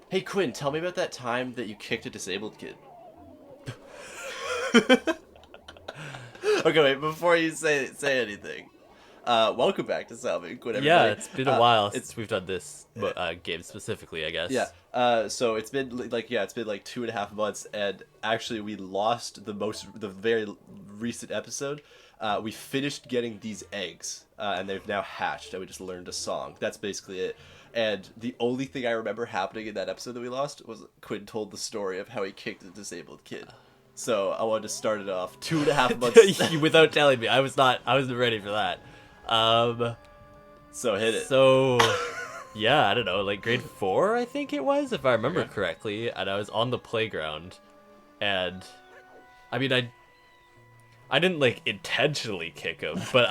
Hey Quinn, tell me about that time that you kicked a disabled kid. Okay, wait, before you say anything. Welcome back to Salvy, Quinn, Yeah, everybody. it's been a while It's since we've done this game specifically, I Yeah. guess. So it's been it's been like 2.5 months, and actually we lost the very recent episode. We finished getting these eggs, and they've now hatched, and we just learned a song. That's basically it. And the only thing I remember happening in that episode that we lost was Quinn told the story of how he kicked a disabled kid. So I wanted to start it off 2.5 months. Without telling me, I wasn't ready for that. Um, So hit it. so yeah, I don't know, like grade 4, I think it was, if I remember Okay. correctly, and I was on the playground, and I mean, I didn't like intentionally kick him, but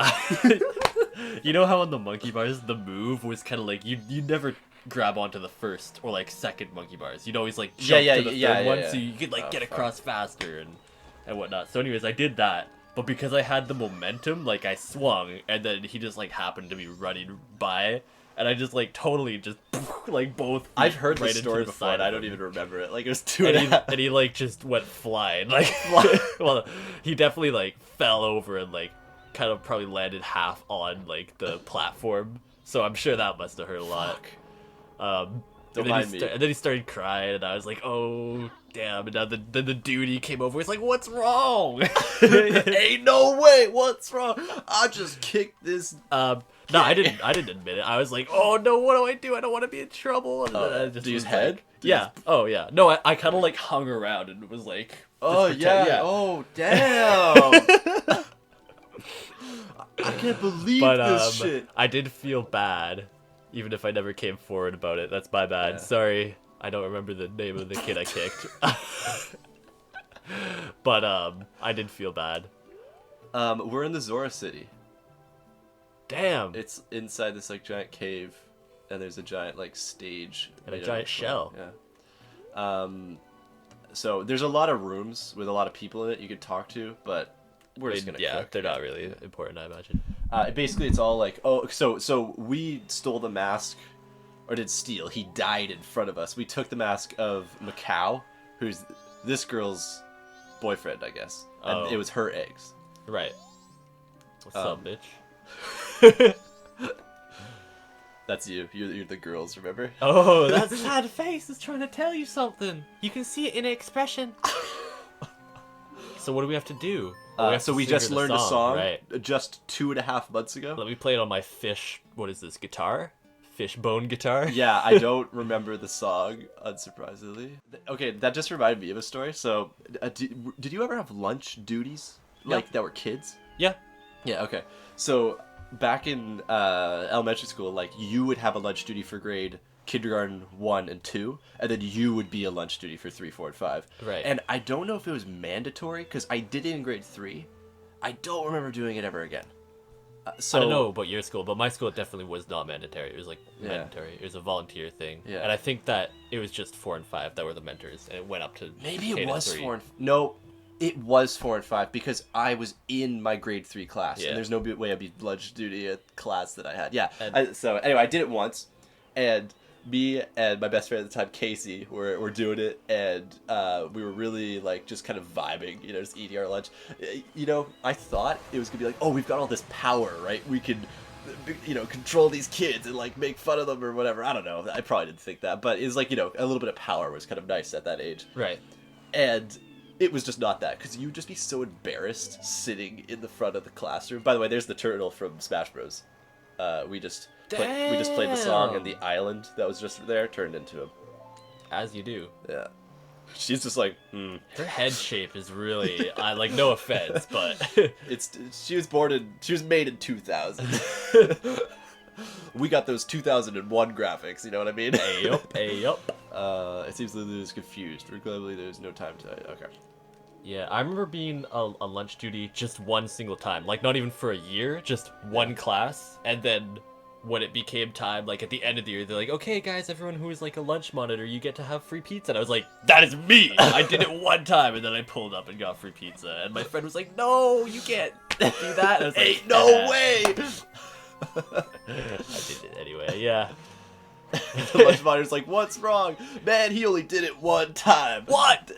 you know how on the monkey bars the move was kind of like you never grab onto the first or like second monkey bars. You'd always like jump to the third one so you could like Oh, get fuck. across faster and whatnot. So anyways, I did that, but because I had the momentum, like I swung and then he just like happened to be running by. And I just like totally just like both feet I've heard right this into story the before, side and I of don't him. even remember it. Like it was two and and a he, half. and he like just went flying like well he definitely like fell over and like kind of probably landed half on like the platform, so I'm sure that must have hurt a lot. Don't and, then mind he me. and then he started crying and I was like, oh damn. And now then the dude, he came over, he's like, what's wrong? Ain't no way. What's wrong? I just kicked this. No, I didn't admit it. I was like, oh no, what do I do? I don't want to be in trouble. And then I just Do you was use head? like, Do you yeah. Oh yeah. No, I kind of like hung around and was like, just Oh pretend- yeah. Oh damn. I can't believe But this shit. I did feel bad, even if I never came forward about it. That's my bad. Yeah. Sorry, I don't remember the name of the kid I kicked. But I did feel bad. We're in the Zora city. Damn. It's inside this like giant cave, and there's a giant like stage And a made out giant of shell. Yeah. So there's a lot of rooms with a lot of people in it you could talk to, but we're just gonna yeah, cook. they're not really important, I imagine. Basically, it's all like, oh, so we stole the mask, or did steal? He died in front of us. We took the mask of Macau, who's this girl's boyfriend, I guess, and Oh. it was her eggs. Right. What's up, bitch? That's you. You're the girls, remember? Oh, that sad face is trying to tell you something. You can see it in expression. So what do we have to do? So we just learned a song right? just 2.5 months ago. Let me play it on my fish. What is this guitar? Fishbone guitar. Yeah, I don't remember the song, unsurprisingly. Okay, that just reminded me of a story. So, did you ever have lunch duties? Like, that were kids? Yeah. Yeah, okay. So, back in elementary school, like, you would have a lunch duty for grade kindergarten 1 and 2, and then you would be a lunch duty for 3, 4, and 5. Right. And I don't know if it was mandatory, because I did it in grade 3. I don't remember doing it ever again. So I don't know about your school, but my school definitely was not mandatory. It was like Yeah. mandatory. It was a volunteer thing. Yeah. And I think that it was just 4 and 5 that were the mentors, and it went up to Maybe K it to was 3. 4 and... No, it was 4 and 5 because I was in my grade 3 class. Yeah. And there's no way I'd be lunch duty at class that I had. Yeah. And- So anyway, I did it once. And me and my best friend at the time, Casey, were doing it. And we were really like just kind of vibing, just eating our lunch. I thought it was going to be like, oh, we've got all this power, right? We can... control these kids and like make fun of them or whatever. I don't know. I probably didn't think that, but it's like, a little bit of power was kind of nice at that age. Right. And it was just not that, because you'd just be so embarrassed sitting in the front of the classroom. By the way, there's the turtle from Smash Bros. We just played the song, and the island that was just there turned into him. As you do. Yeah. She's just like, Her head shape is really, I like, no offense, but She was made in 2000. We got those 2001 graphics, you know what I mean? hey up. It seems Lulu's confused. Regrettably, there's no time to... Okay. Yeah, I remember being on lunch duty just one single time. Like, not even for a year, just one class. And then when it became time, like, at the end of the year, they're like, okay, guys, everyone who is, like, a lunch monitor, you get to have free pizza. And I was like, that is me! I did it one time, and then I pulled up and got free pizza. And my friend was like, no, you can't do that. And I was like, Ain't no way! I did it anyway, yeah. The lunch monitor's like, what's wrong? Man, he only did it one time. What?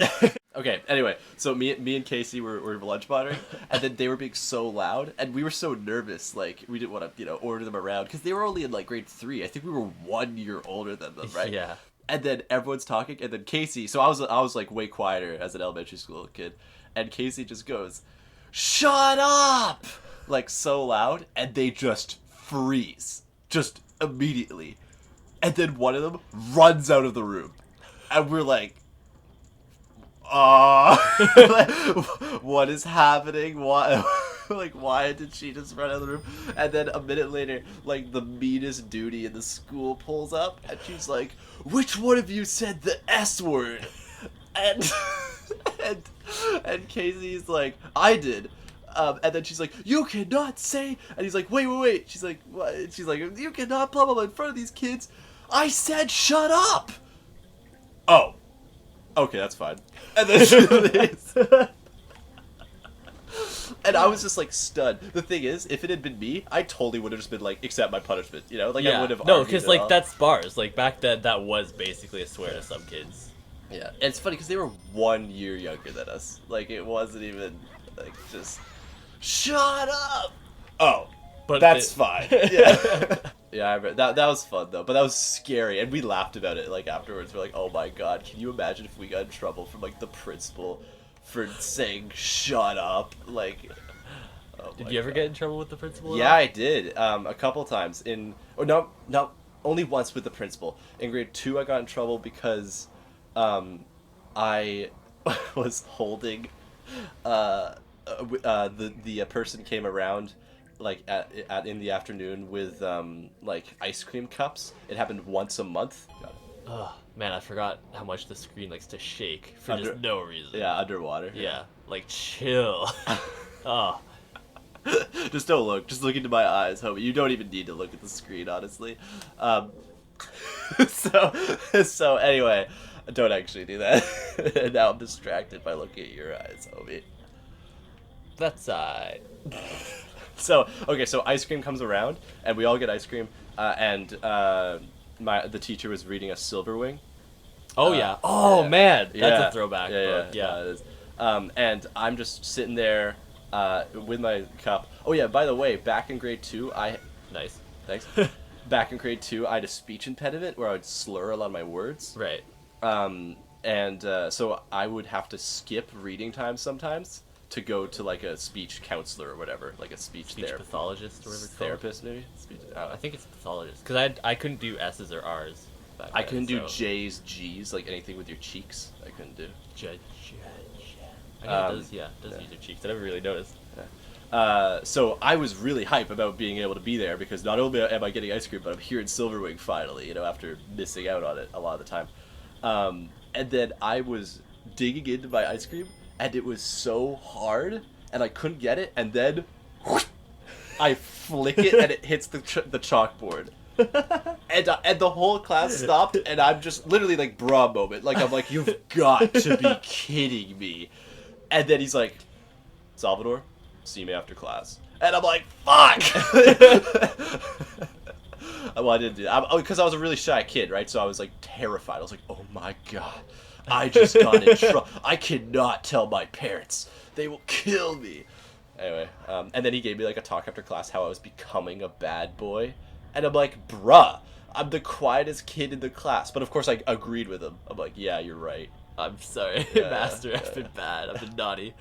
Okay, anyway, so me and Casey were lunch monitoring, and then they were being so loud, and we were so nervous, like, we didn't want to, order them around, because they were only in, like, grade 3. I think we were 1 year older than them, right? Yeah. And then everyone's talking, and then Casey, so I was like, way quieter as an elementary school kid, and Casey just goes, shut up! Like, so loud, and they just freeze. Just immediately. And then one of them runs out of the room. And we're like, what is happening? Why, like, why did she just run out of the room? And then a minute later, like, the meanest duty in the school pulls up, and she's like, which one of you said the S word? And and Casey's like, I did. And then she's like, you cannot say, and he's like, wait. She's like, what? She's like, you cannot blah blah blah in front of these kids. I said shut up. Oh. Okay, that's fine. And then she leaves. And I was just like stunned. The thing is, if it had been me, I totally would have just been like, accept my punishment, Like I would have. No, because like that's bars. Like back then, that was basically a swear to some kids. Yeah, and it's funny because they were 1 year younger than us. Like it wasn't even like just shut up. Oh, but that's fine. Yeah. Yeah, I remember. That was fun though, but that was scary, and we laughed about it like afterwards. We're like, "Oh my god, can you imagine if we got in trouble from like the principal for saying shut up?" Like, did you ever get in trouble with the principal? Yeah, I did. A couple times no, only once with the principal. In grade 2, I got in trouble because I was holding the person came around like at in the afternoon with like ice cream cups. It happened once a month. Oh man, I forgot how much the screen likes to shake for just no reason. Yeah, underwater. Yeah, like chill. Oh. Just don't look. Just look into my eyes, homie. You don't even need to look at the screen, honestly. So anyway, don't actually do that. Now I'm distracted by looking at your eyes, homie. That's So ice cream comes around, and we all get ice cream, and the teacher was reading a Silverwing. Oh yeah. Oh yeah. Man, that's a throwback. Yeah. It is. And I'm just sitting there with my cup. Oh yeah, by the way, back in grade 2, Nice. Thanks. Back in grade 2, I had a speech impediment where I would slur a lot of my words. Right. So I would have to skip reading time sometimes to go to like a speech counselor or whatever, like a speech pathologist or whatever. Therapist maybe. I think it's pathologist because I couldn't do S's or R's. I couldn't do J's, G's, like anything with your cheeks. I couldn't do. I know it does use your cheeks. I never really noticed. So I was really hype about being able to be there because not only am I getting ice cream, but I'm here in Silverwing finally, after missing out on it a lot of the time. And then I was digging into my ice cream, and it was so hard, and I couldn't get it, and then I flick it, and it hits the chalkboard. And the whole class stopped, and I'm just literally like, bruh moment. Like, I'm like, you've got to be kidding me. And then he's like, Salvador, see me after class. And I'm like, fuck! Well, I didn't do that. Because I was a really shy kid, right? So I was like terrified. I was like, oh my god. I just got in trouble. I cannot tell my parents. They will kill me. Anyway, and then he gave me like a talk after class how I was becoming a bad boy. And I'm like, bruh, I'm the quietest kid in the class. But of course I agreed with him. I'm like, yeah, you're right. I'm sorry, master. I've been bad. I've been naughty.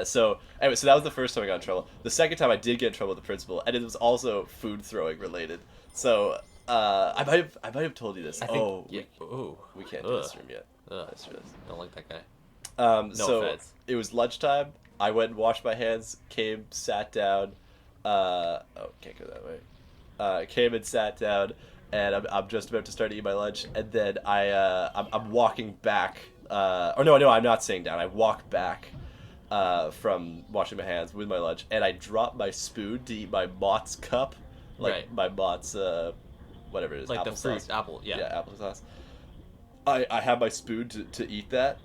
So anyway, so that was the first time I got in trouble. The second time I did get in trouble with the principal, and it was also food throwing related. So I might have told you this. We can't do this room yet. Don't like that guy. No offense. It was lunchtime. I went and washed my hands. Came, sat down. Can't go that way. Came and sat down, and I'm just about to start eating my lunch, and then I'm walking back. No, I'm not sitting down. I walk back. From washing my hands with my lunch, and I dropped my spoon to eat my Mott's cup, my Mott's, whatever it is, like apple the fruit sauce. apple, yeah, apple sauce. I have my spoon to eat that,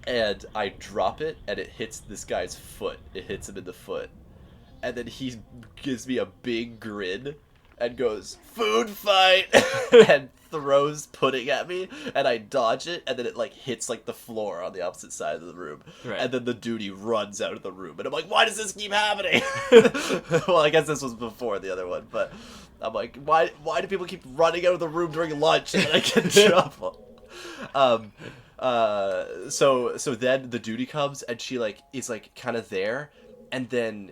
and I drop it, and it hits this guy's foot. It hits him in the foot, and then he gives me a big grin, and goes, "Food fight!" and throws pudding at me, and I dodge it, and then it like hits like the floor on the opposite side of the room, Right. and then the duty runs out of the room, and I'm like, "Why does this keep happening?" Well, I guess this was before the other one, but I'm like, "Why do people keep running out of the room during lunch?" And I get in trouble. So then the duty comes, and she like is like kind of there. And then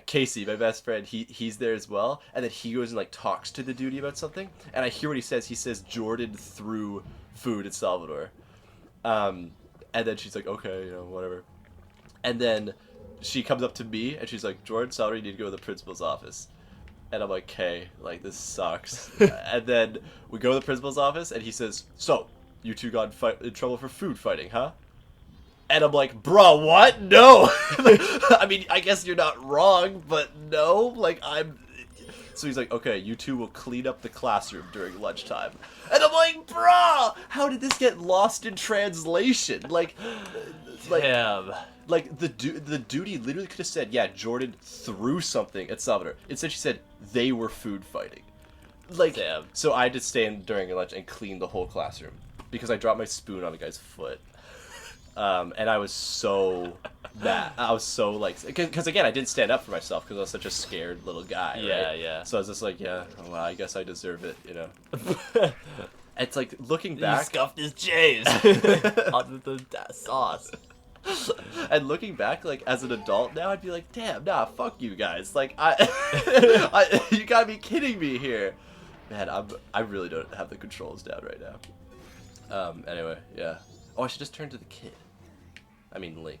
Casey, my best friend, he's there as well. And then he goes and like talks to the duty about something. And I hear what he says. He says Jordan threw food at Salvador. And then she's like, okay, you know, whatever. And then she comes up to me and she's like, Jordan, Salvador, you need to go to the principal's office. And I'm like, okay, like this sucks. And then we go to the principal's office and he says, so, you two got in trouble for food fighting, huh? And I'm like, bro, what? No. I mean, I guess you're not wrong, but no. Like, So he's like, okay, you two will clean up the classroom during lunchtime. And I'm like, bro, how did this get lost in translation? Damn. Like the duty literally could have said, yeah, Jordan threw something at Salvador. Instead, she said they were food fighting. Like, damn. So I had to stand during lunch and clean the whole classroom because I dropped my spoon on a guy's foot. And I was so mad. I was so like, because again, I didn't stand up for myself because I was such a scared little guy. Yeah, right? yeah. So I was just like, yeah, well, I guess I deserve it, you know. It's like looking He back. scuffed his J's on the sauce. And looking back, like as an adult now, I'd be like, damn, nah, fuck you guys. Like I you gotta be kidding me here, man. I really don't have the controls down right now. Anyway, yeah. Oh, I should just turn to the kid. I mean, Link.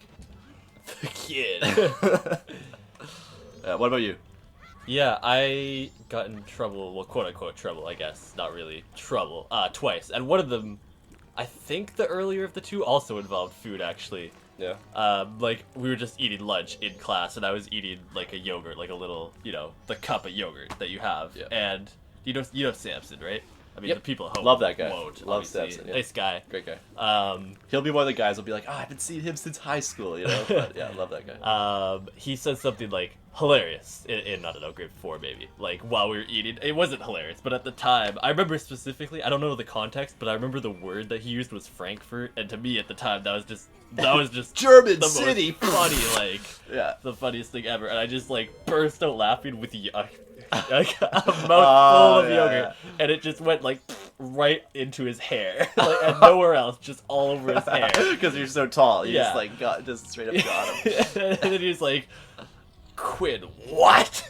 The kid. What about you? Yeah, I got in trouble, well, quote-unquote trouble, I guess. Not really trouble. Twice. And one of them, I think the earlier of the two, also involved food, actually. Yeah. Like, we were just eating lunch in class, and I was eating, like, a yogurt, like a little, you know, the cup of yogurt that you have. Yeah. And you know Samson, right? I mean, Yep. the people at home Love that guy. won't, Love obviously. Samson, yeah. Nice guy. Great guy. He'll be one of the guys who'll be like, oh, I haven't seen him since high school, you know? But yeah, I love that guy. He said something like hilarious in I don't know, grade 4 maybe. Like while we were eating, it wasn't hilarious, but at the time, I remember specifically. I don't know the context, but I remember the word that he used was Frankfurt, and to me at the time that was just German the city. most funny, like Yeah. the funniest thing ever, and I just like burst out laughing with like a mouthful of yogurt, and it just went like right into his hair, like, and nowhere else, just all over his hair. Because you're so tall, you Yeah. just straight up got him. And then he's like, Quinn, what?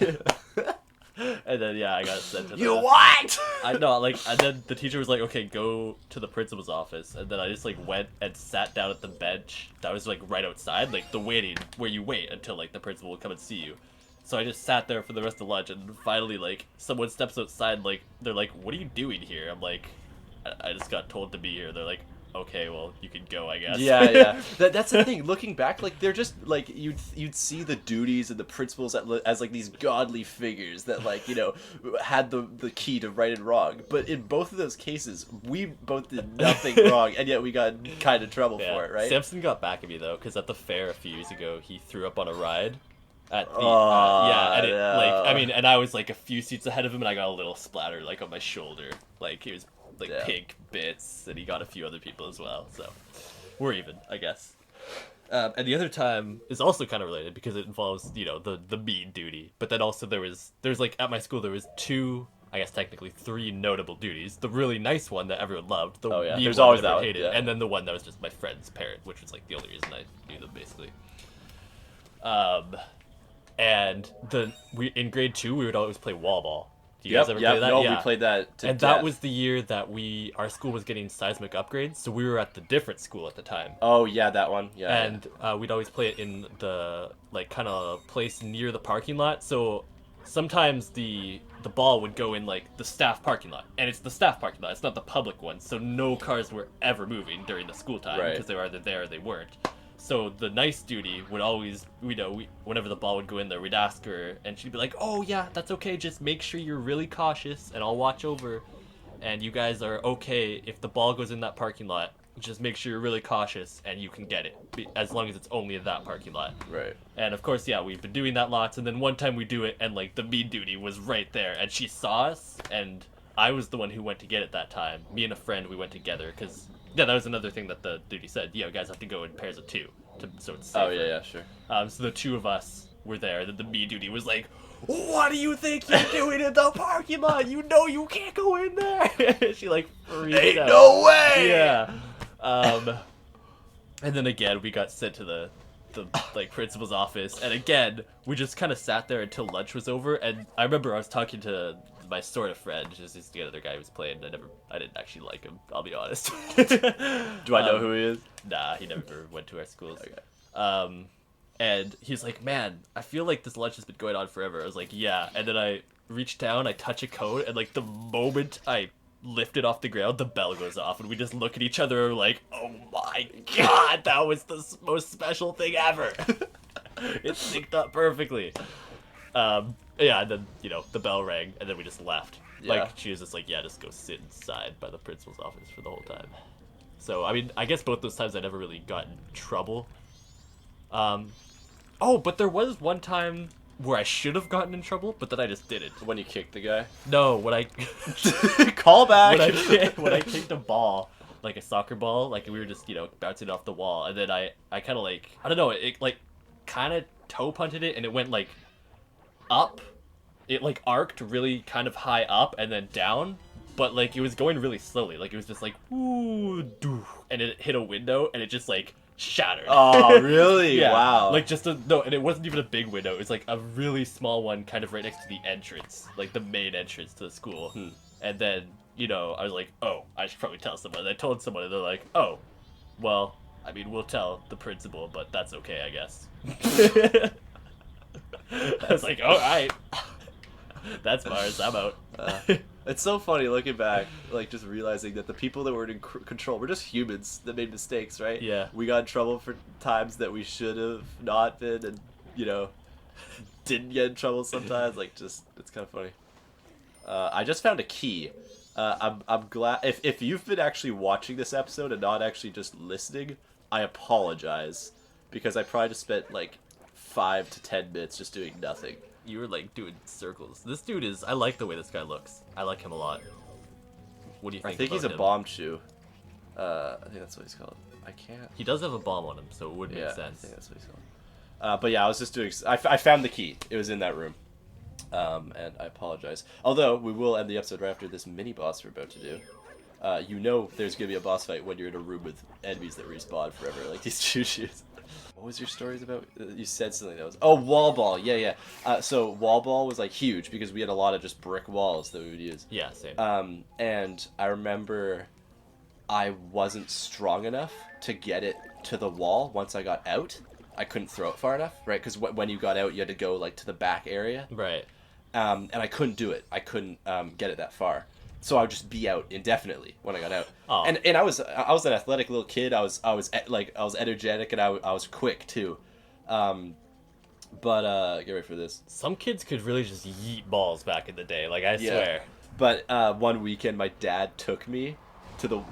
And then yeah, I got sent to You what? I know, like, and then the teacher was like, okay, go to the principal's office, and then I just like went and sat down at the bench that was like right outside, like the waiting where you wait until like the principal will come and see you. So I just sat there for the rest of lunch, and finally, like, someone steps outside, like, they're like, what are you doing here? I'm like, I just got told to be here. They're like, okay, well, you can go, I guess. Yeah. That's the thing. Looking back, like, they're just, like, you'd see the duties and the principals as like, these godly figures that, like, you know, had the key to right and wrong. But in both of those cases, we both did nothing wrong, and yet we got kind of trouble for it, right? Samson got back at me, though, because at the fair a few years ago, he threw up on a ride. At the, Oh, and it, no. like, I mean, and I was like a few seats ahead of him, and I got a little splatter like on my shoulder, like he was like Yeah. pink bits, and he got a few other people as well. So we're even, I guess. And the other time is also kind of related because it involves, you know, the mean duty, but then also there's like at my school there was two, I guess technically three notable duties. The really nice one that everyone loved, the Oh, yeah. mean There's one always everyone that one, hated, yeah. and then the one that was just my friend's parent, which was like the only reason I knew them basically. And in grade 2 we would always play wall ball. Do you guys ever play that? No, Yeah. we played that to And death. that was the year that our school was getting seismic upgrades, so we were at the different school at the time. Oh, yeah, that one. Yeah. And we'd always play it in the like kind of place near the parking lot. So sometimes the ball would go in like the staff parking lot, and it's the staff parking lot. It's not the public one, so no cars were ever moving during the school time Right. because they were either there or they weren't. So the nice duty would always, whenever the ball would go in there, we'd ask her, and she'd be like, "Oh yeah, that's okay. Just make sure you're really cautious, and I'll watch over, and you guys are okay if the ball goes in that parking lot. just make sure you're really cautious and you can get it, as long as it's only in that parking lot. Right. And of course, yeah, we've been doing that lots, and then one time we do it, and like the mean duty was right there, and she saw us, and I was the one who went to get it that time. Me and a friend, we went together, because, yeah, that was another thing that the duty said. Yeah, you guys have to go in pairs of 2, so it's safer. Oh, yeah, sure. So the 2 of us were there, then the mean duty was like, what do you think you're doing in the parking lot? You know you can't go in there. She like freaked Ain't out. no way! Yeah. And then again, we got sent to the like principal's office, and again, we just kind of sat there until lunch was over. And I remember I was talking to my sort of friend, just the other guy who was playing. I didn't actually like him. I'll be honest. Do I know who he is? Nah, he never went to our schools. Okay. And he's like, man, I feel like this lunch has been going on forever. I was like, yeah. And then I reach down, I touch a cone, and like the moment I lift it off the ground, the bell goes off, and we just look at each other and we're like, oh my god, that was the most special thing ever. It synced up perfectly. Yeah, and then, you know, the bell rang, and then we just left. Yeah. Like, she was just like, yeah, just go sit inside by the principal's office for the whole time. So, I mean, I guess both those times I never really got in trouble. Oh, but there was one time where I should have gotten in trouble, but then I just didn't. When you kicked the guy? No, when I Call back. when I kicked a ball, like a soccer ball, like we were just, you know, bouncing off the wall, and then I kind of like, I don't know, it like kind of toe punted it, and it went like up. It like arced really kind of high up and then down, but like it was going really slowly. Like it was just like ooh, doo, and it hit a window, and it just like shattered. Oh, really? Yeah. Wow. Like no, and it wasn't even a big window. It was like a really small one, kind of right next to the entrance, like the main entrance to the school. And then, you know, I was like, oh, I should probably tell someone. And I told someone, and they're like, oh, well, I mean, we'll tell the principal, but that's okay, I guess. I was like, all right, that's Mars. I'm out. It's so funny looking back, like just realizing that the people that were in control were just humans that made mistakes, right? Yeah. We got in trouble for times that we should have not been, and you know, didn't get in trouble sometimes. Like, just it's kind of funny. I just found a key. I'm glad if you've been actually watching this episode and not actually just listening. I apologize because I probably just spent like 5 to 10 minutes just doing nothing. You were like doing circles. This dude is. I like the way this guy looks. I like him a lot. What do you think? I think he's a him? bomb chew. I think that's what he's called. I can't. He does have a bomb on him, so it would make sense. I think that's what he's called. But yeah, I was just doing. I found the key. It was in that room. And I apologize. Although we will end the episode right after this mini boss we're about to do. You know, there's gonna be a boss fight when you're in a room with enemies that respawn forever, like these choo-choos. What was your stories about? You said something that was... Oh, wall ball. Yeah. So wall ball was like huge because we had a lot of just brick walls that we would use. Yeah, same. And I remember I wasn't strong enough to get it to the wall once I got out. I couldn't throw it far enough, right? Because when you got out, you had to go like to the back area. Right. And I couldn't do it. I couldn't get it that far. So I would just be out indefinitely when I got out. Oh. And I was an athletic little kid. I was energetic, and I was quick too. But get ready for this. Some kids could really just yeet balls back in the day. Like, I swear. But one weekend, my dad took me to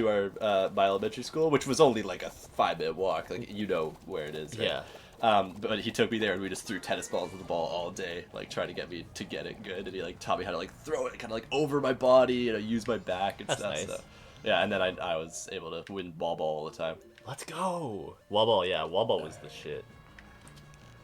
our my elementary school, which was only like a 5-minute walk. Like, you know where it is, right? Yeah. But he took me there, and we just threw tennis balls at the ball all day, like trying to get me to get it good. And he like taught me how to like throw it kind of like over my body and use my back and That's stuff. nice. So, yeah, and then I was able to win ball all the time. Let's go. Wall ball, yeah. Wall ball was the shit.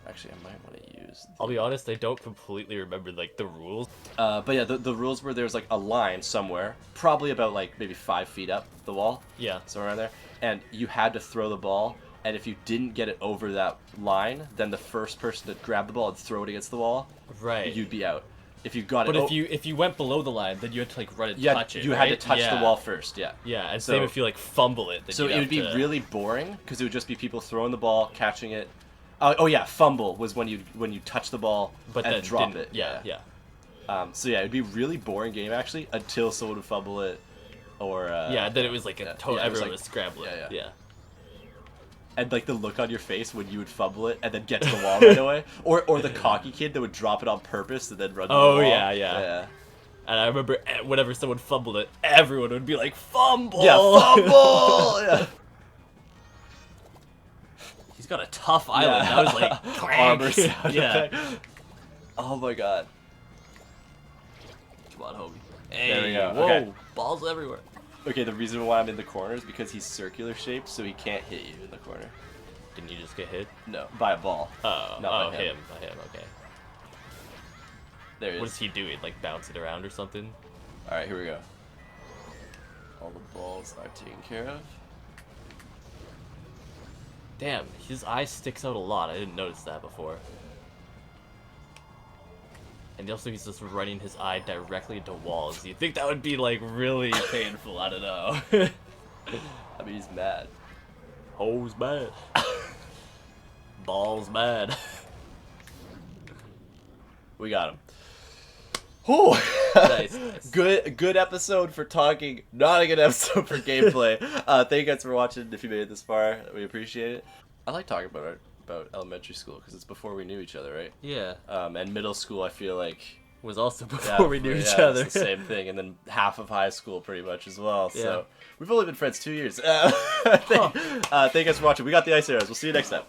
Actually, I might want to use. I'll be honest, I don't completely remember like the rules. But yeah, the rules were there's like a line somewhere, probably about like maybe 5 feet up the wall. Yeah. Somewhere around there, and you had to throw the ball. And if you didn't get it over that line, then the first person to grab the ball and throw it against the wall, Right. you'd be out. If you got But it, if you went below the line, then you had to like run and touch it. you right? had to touch the wall first. Yeah. Yeah, and So- same if you like fumble it. Then So you'd it would have be to... really boring because it would just be people throwing the ball, catching it. Oh yeah, fumble was when you touch the ball but and then drop didn't- it. Yeah. So yeah, it'd be a really boring game actually until someone would fumble it, or Yeah, then it was like a total. yeah, it was Everyone like- was scrambling. yeah. And like the look on your face when you would fumble it and then get to the wall right away, or the cocky kid that would drop it on purpose and then run. To Oh, the wall. yeah. And I remember whenever someone fumbled it, everyone would be like, "Fumble!" Yeah, fumble! Yeah. He's got a tough island. Yeah. I was like, clank. Armor sound Yeah. effect. Oh my god. Come on, homie. Hey, There we go. Whoa, Okay. balls everywhere. Okay, the reason why I'm in the corner is because he's circular shaped, so he can't hit you in the corner. Didn't you just get hit? No, by a ball. Oh, Not by him. Okay. There he What is. does he do? He'd like bounce it around or something? Alright, here we go. All the balls are taken care of. Damn, his eye sticks out a lot. I didn't notice that before. And also he's just running his eye directly into walls. You'd think that would be like really painful. I don't know. I mean, he's mad. Hoes bad. Balls bad. We got him. Whew. Nice. Good episode for talking. Not a good episode for gameplay. Thank you guys for watching. If you made it this far, we appreciate it. I like talking about elementary school because it's before we knew each other, right? Yeah. And middle school, I feel like Was also before we knew each it's other. the same thing, and then half of high school pretty much as well. Yeah. So we've only been friends 2 years. Thank you guys for watching. We got the ice arrows. We'll see you next time.